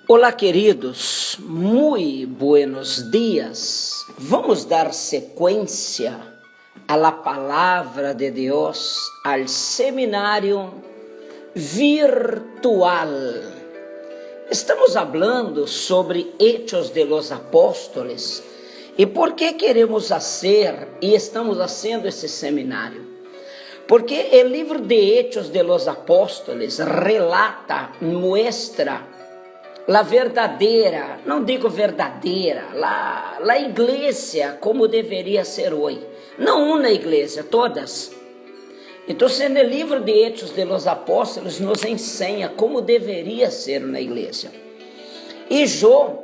Olá, queridos, muy buenos dias. Vamos dar sequência à la palavra de Deus, ao seminário virtual. Estamos falando sobre Hechos de los Apóstoles e por que queremos fazer e estamos fazendo esse seminário. Porque o livro de Hechos de los Apóstoles relata, muestra la verdadeira, não digo verdadeira, la igreja como deveria ser hoje. Não uma igreja, todas. Então, no livro de Hechos de los Apóstolos nos ensina como deveria ser uma igreja. E eu,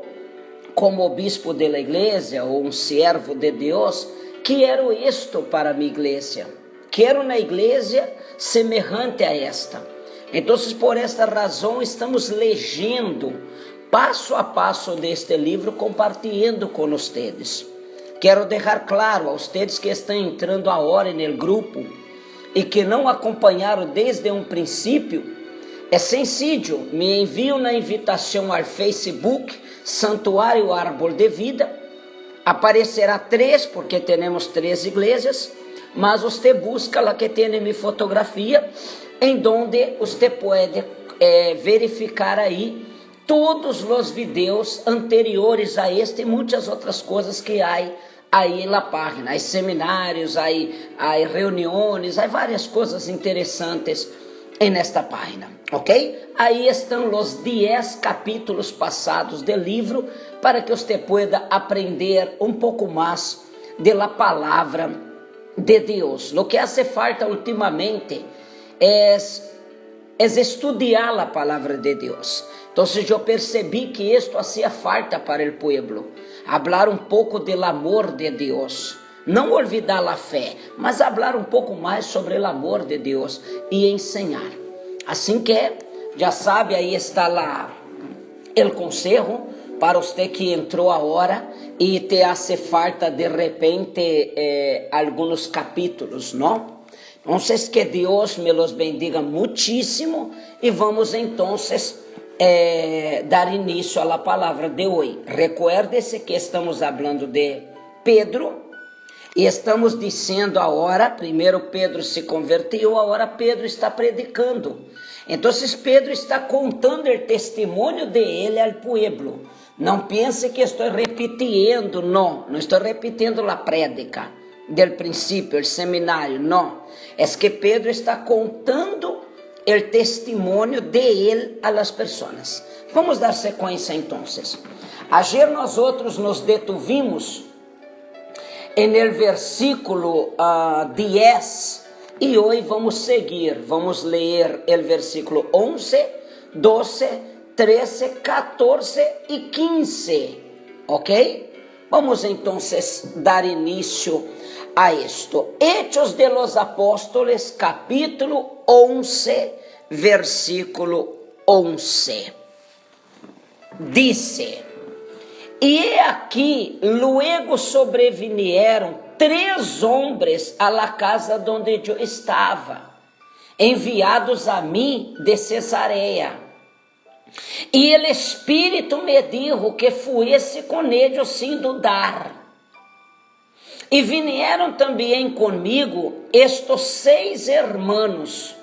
como bispo da igreja, ou um servo de Deus, quero isto para minha igreja. Quero uma igreja semelhante a esta. Então, por esta razão, estamos lendo passo a passo deste livro, compartilhando com vocês. Quero deixar claro a vocês que estão entrando agora no grupo e que não acompanharam desde um princípio, é sencillo, me enviam na invitação ao Facebook, Santuário Árbol de Vida, aparecerá 3, porque temos 3 igrejas, mas você busca lá que tem minha fotografia, em donde você pode verificar aí todos os vídeos anteriores a este e muitas outras coisas que há aí na página. Há seminários, há reuniões, há várias coisas interessantes nesta página, ok? Aí estão os 10 capítulos passados do livro para que você pueda aprender um pouco mais da palavra de Deus. O que hace falta ultimamente é estudar a palavra de Deus. Então, eu percebi que isto hacía falta para o pueblo, hablar um pouco do amor de Deus, não olvidar a fé, mas hablar um pouco mais sobre o amor de Deus e ensinar. Assim que, já sabe, aí está lá o conselho para você que entrou agora e te hace falta de repente alguns capítulos, não? Então, que Deus me los bendiga muitíssimo e vamos então dar início à palavra de hoje. Recuerde-se que estamos falando de Pedro e estamos dizendo agora, primeiro Pedro se converteu, agora Pedro está predicando. Então, Pedro está contando o testemunho de ele ao pueblo. Não pense que estou repetindo, não estou repetindo a prédica del princípio, o seminário, não. É que Pedro está contando o testemunho de ele a las pessoas. Vamos dar sequência então. Ayer nós outros nos detuvimos no versículo 10 e hoje vamos seguir, vamos ler o versículo 11, 12, 13, 14 e 15, ok? Vamos então dar início a isto. Hechos de los Apóstoles, capítulo 11, versículo 11. Dice: E aqui luego sobrevinieron 3 homens a la casa donde eu estava, enviados a mim de Cesareia. E o Espírito me dijo que fuese com ellos sin dudar. E vinieron também comigo estes 6 hermanos,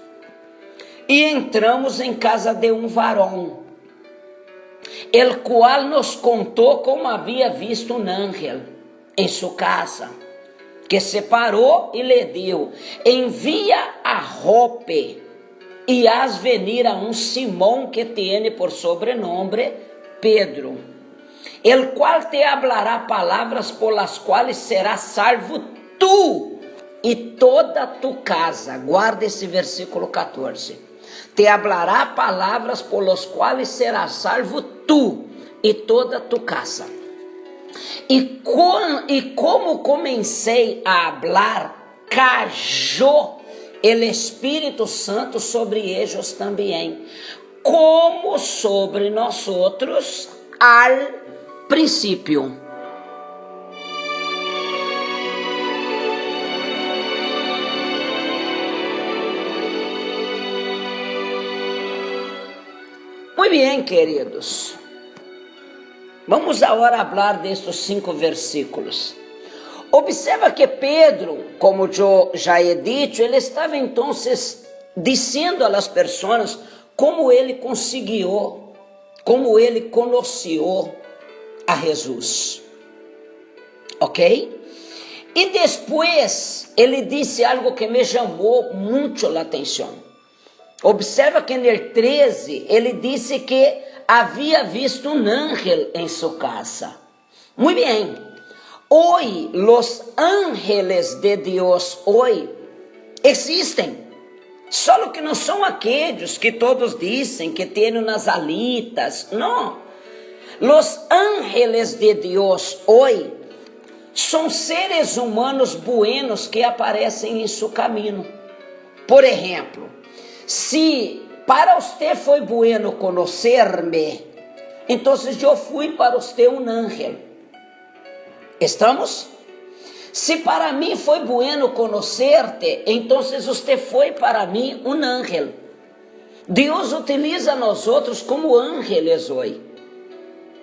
e entramos em casa de um varão, el qual nos contou como havia visto um ángel em sua casa, que se parou e lhe deu: envia a Jope e haz venir a um Simão que tiene por sobrenome Pedro, el qual te hablará palavras por las quais serás salvo tu e toda tu casa. Guarda esse versículo 14. Te hablará palavras por las quais serás salvo tu e toda tu casa. E como comecei a hablar, cayó el Espírito Santo sobre ellos também, como sobre nós outros al princípio. Muito bem, queridos. Vamos agora falar destes 5 versículos. Observa que Pedro, como eu já he dito, ele estava então dizendo às pessoas como ele conseguiu, como ele conheceu a Jesus. Ok? E depois ele disse algo que me chamou muito a atenção. Observa que no 13 ele disse que havia visto um ángel em sua casa. Muito bem. Hoy, os ángeles de Deus hoy existem. Só que não são aqueles que todos dizem que têm umas alitas. Não. Os ángeles de Deus hoy são seres humanos buenos que aparecem em seu caminho. Por exemplo, se para você foi bueno conhecer-me, então eu fui para você um ángel. ¿Estamos? Se para mim foi bueno conhecer-te, então você foi para mim um ángel. Deus utiliza nós outros como ángeles hoje.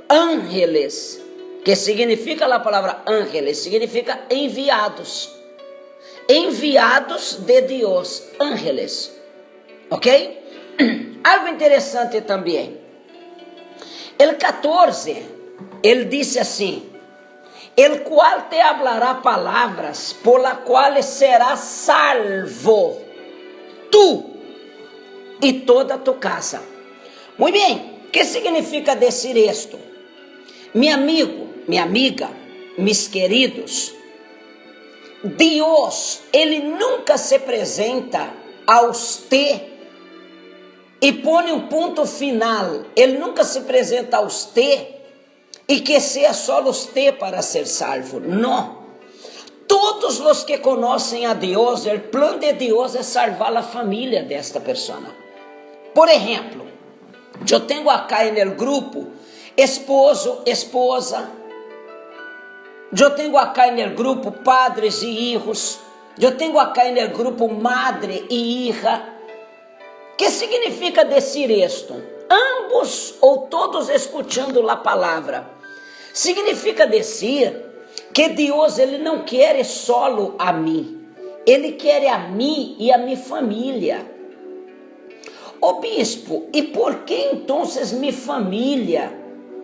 Ángeles, que significa a palavra ángeles, significa enviados. Enviados de Deus, ángeles. Ok? Algo interessante também. El 14, ele disse assim: el cual te hablará palavras por las cuales serás salvo, tu e toda tu casa. Muito bem, o que significa dizer isto? Meu amigo, minha amiga, meus queridos, Deus, ele nunca se apresenta a você e põe um ponto final. Ele nunca se apresenta a você e que seja só você para ser salvo. Não. Todos os que conhecem a Deus, o plano de Deus é salvar a família desta pessoa. Por exemplo, eu tenho acá no grupo esposo, esposa. Eu tenho acá no grupo padres e hijos. Eu tenho acá no grupo madre e hija. Que significa dizer isto? Ambos ou todos escutando a palavra. Significa dizer que Deus ele não quer solo a mim. Ele quer a mim e a minha família. Ô bispo, e por que então minha família?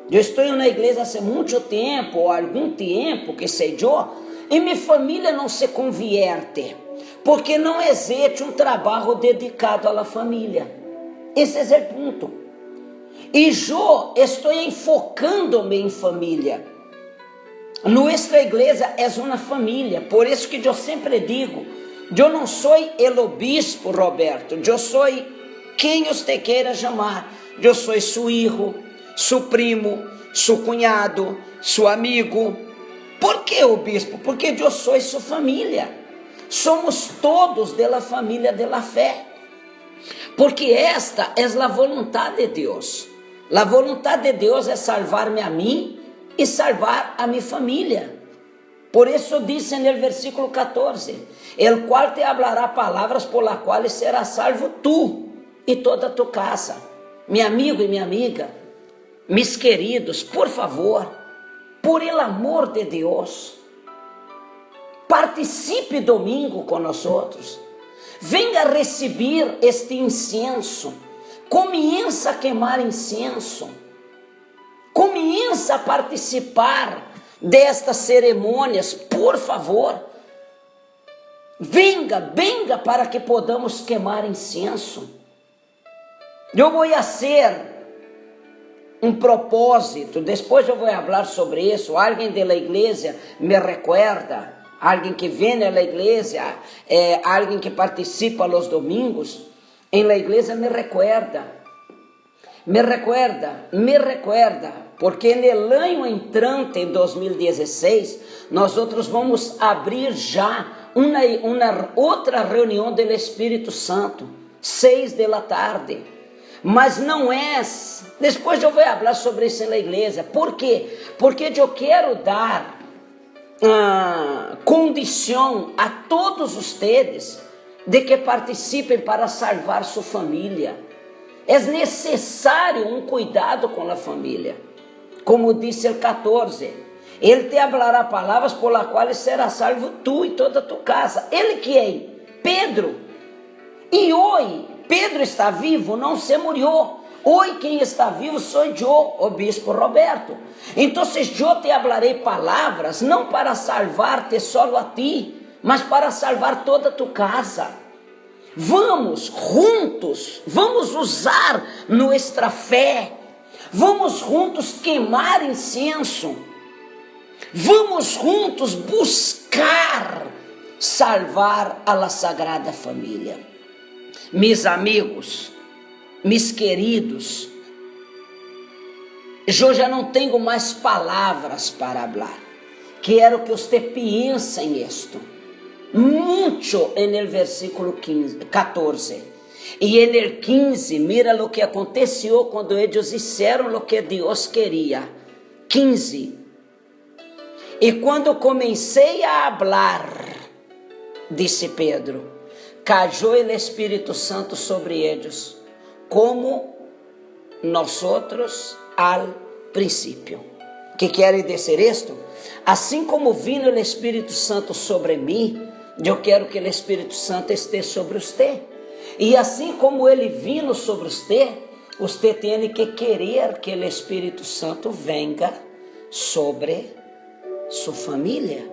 Eu estou na igreja há muito tempo, ou algum tempo, que sei eu, e minha família não se convierte. Porque não existe um trabalho dedicado à família. Esse é o ponto. E eu estou enfocando-me em família. Nossa igreja é uma família. Por isso que eu sempre digo, eu não sou o obispo Roberto, eu sou quem você queira chamar. Eu sou seu filho, seu primo, seu cunhado, seu amigo. Por que, obispo? Porque eu sou sua família. Somos todos da família da fé. Porque esta é a vontade de Deus. A vontade de Deus é salvar-me a mim e salvar a minha família. Por isso diz no versículo 14: el qual te hablará palavras por las quales serás salvo tu e toda tu casa. Meu amigo e minha amiga, meus queridos, por favor, por el amor de Deus, participe domingo com nós outros. Venha receber este incenso. Começa a queimar incenso. Começa a participar destas cerimônias, por favor. Venha para que podamos queimar incenso. Eu vou fazer um propósito, depois eu vou falar sobre isso. Alguém da igreja me recuerda. Alguém que vem na igreja, alguém que participa nos domingos, em la igreja me recuerda, porque no ano entrante, em 2016, nós outros vamos abrir já uma outra reunião do Espírito Santo, 6 da tarde. Mas não é, depois eu vou falar sobre isso na igreja. Por quê? Porque eu quero dar condição a todos vocês de que participem para salvar sua família. É necessário um cuidado com a família. como disse el 14, Ele te hablará palavras por las quais será salvo tu e toda tu casa. Ele quem? Pedro. E hoje, Pedro está vivo, não se murió. Hoje quem está vivo sou eu, o bispo Roberto. Então eu te hablarei palavras, não para salvar-te solo a ti, mas para salvar toda tu casa. Vamos juntos, vamos usar nossa fé, vamos juntos queimar incenso, vamos juntos buscar salvar a la Sagrada Família. Meus amigos, meus queridos, eu já não tenho mais palavras para falar. Quero que você pense em isto. Muito en el versículo 14. E en el 15, mira lo que aconteceu quando eles disseram lo que Deus queria. 15. E quando comecei a falar, disse Pedro, caiu o Espírito Santo sobre eles, como nós al princípio. Que quer dizer isto? Assim como vino o Espírito Santo sobre mim, eu quero que o Espírito Santo esteja sobre você. E assim como ele vino sobre você tem que querer que o Espírito Santo venga sobre sua família.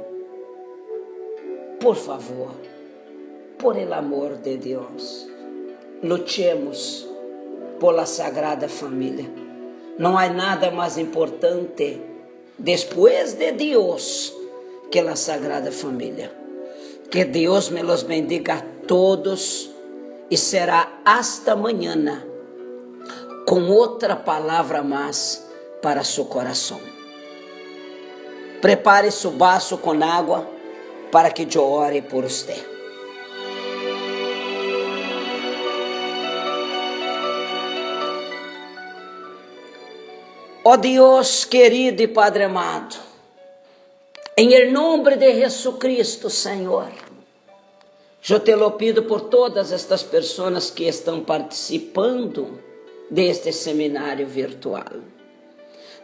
Por favor, por el amor de Deus, lutemos por la Sagrada Família. Não há nada mais importante depois de Deus que la Sagrada Família. Que Deus me los bendiga a todos e será hasta amanhã com outra palavra mais para seu coração. Prepare seu vaso com água para que eu ore por você. Ó Deus querido e Padre amado, em nome de Jesucristo, Senhor, eu te lo pido por todas estas pessoas que estão participando deste seminário virtual.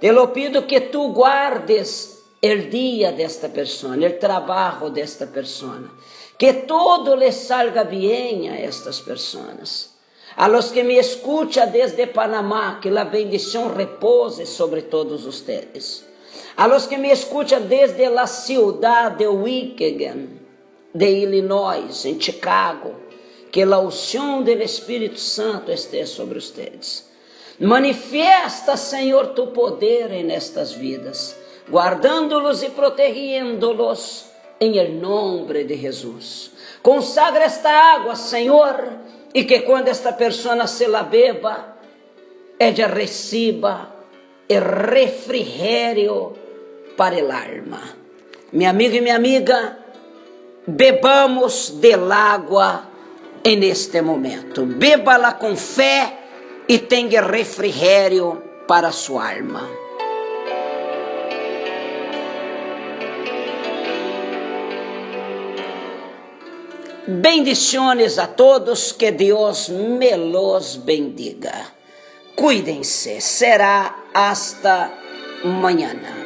Te lo pido que tu guardes o dia desta pessoa, o trabalho desta pessoa, que todo les salga bem a estas pessoas. A los que me escuchan desde Panamá, que la bendición repose sobre todos ustedes. A los que me escuchan desde la ciudad de Waukegan, de Illinois, en Chicago, que la unción del Espíritu Santo esté sobre ustedes. Manifiesta, Senhor, tu poder en estas vidas, guardándolos y protegiéndolos en el nombre de Jesús. Consagra esta agua, Senhor, e que quando esta pessoa se la beba, ella reciba o refrigério para el alma. Meu amigo e minha amiga, bebamos del água en este momento. Beba-la com fé e tenha refrigério para sua alma. Bendiciones a todos, que Deus me los bendiga. Cuídense, será hasta mañana.